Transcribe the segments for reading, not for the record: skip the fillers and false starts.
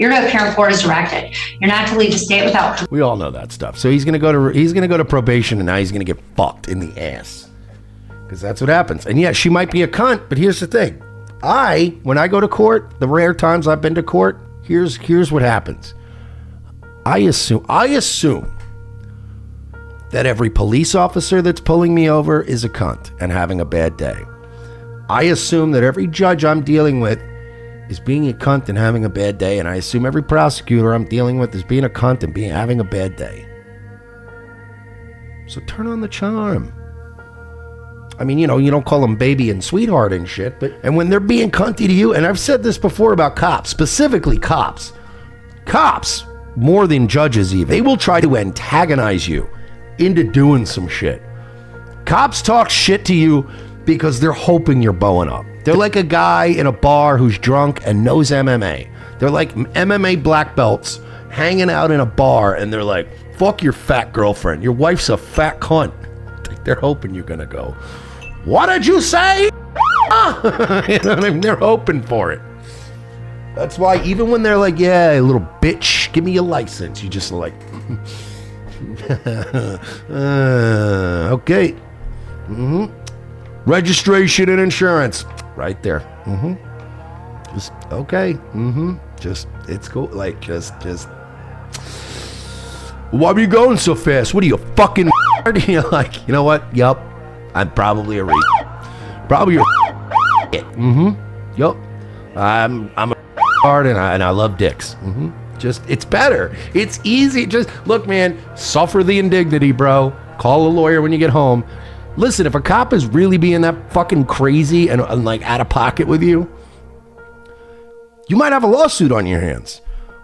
You're to appear in court as directed. You're not to leave the state without. We all know that stuff. So he's gonna go to probation, and now he's gonna get fucked in the ass, because that's what happens. And yeah, she might be a cunt, but here's the thing: when I go to court, the rare times I've been to court, here's what happens. I assume that every police officer that's pulling me over is a cunt and having a bad day. I assume that every judge I'm dealing with is being a cunt and having a bad day, and I assume every prosecutor I'm dealing with is being a cunt and having a bad day. So turn on the charm. I mean, you don't call them baby and sweetheart and shit, and when they're being cunty to you, and I've said this before about cops, specifically cops, more than judges even, they will try to antagonize you into doing some shit. Cops talk shit to you because they're hoping you're bowing up. They're like a guy in a bar who's drunk and knows MMA. They're like MMA black belts hanging out in a bar, and they're like, fuck your fat girlfriend. Your wife's a fat cunt. They're hoping you're gonna go, what did you say? You know what I mean? They're hoping for it. That's why even when they're like, yeah, little bitch, give me your license, you just like, okay. Registration and insurance. Right there. Just okay. Just it's cool. Like just why are you going so fast? What are you, fucking You're like, you know what? Yup. I'm probably a probably a Yup. I'm a hard and I love dicks. Just it's better. It's easy. Just look, man, suffer the indignity, bro. Call a lawyer when you get home. Listen, if a cop is really being that fucking crazy and like out of pocket with you, you might have a lawsuit on your hands.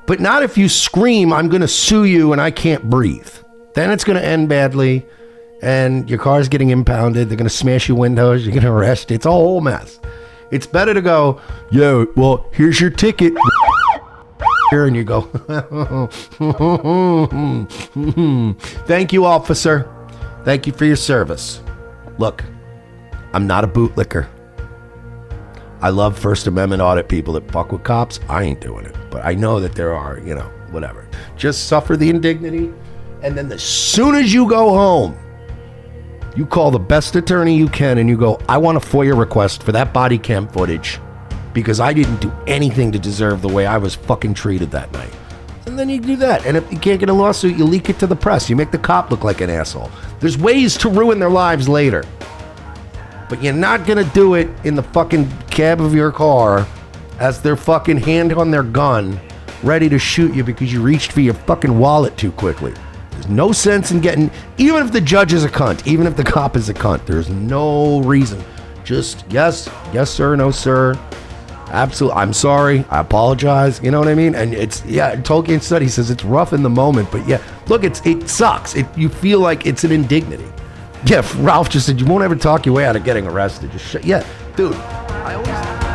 But not if you scream, I'm going to sue you and I can't breathe. Then it's going to end badly and your car's getting impounded. They're going to smash your windows. You're going to arrest. It's a whole mess. It's better to go, yo, well, here's your ticket. And you go, thank you, officer. Thank you for your service. Look, I'm not a bootlicker. I love First Amendment audit people that fuck with cops. I ain't doing it. But I know that there are, whatever. Just suffer the indignity. And then as soon as you go home, you call the best attorney you can and you go, I want a FOIA request for that body cam footage because I didn't do anything to deserve the way I was fucking treated that night. And then you do that. And if you can't get a lawsuit, you leak it to the press. You make the cop look like an asshole. There's ways to ruin their lives later. But you're not going to do it in the fucking cab of your car as their fucking hand on their gun, ready to shoot you because you reached for your fucking wallet too quickly. There's no sense in getting, even if the judge is a cunt, even if the cop is a cunt, there's no reason. Just yes sir, no sir. Absolutely, I'm sorry, I apologize, you know what I mean? And it's, Tolkien said, he says it's rough in the moment, but yeah, look, it sucks. You feel like it's an indignity. Yeah, Ralph just said, you won't ever talk your way out of getting arrested. Just dude, I always...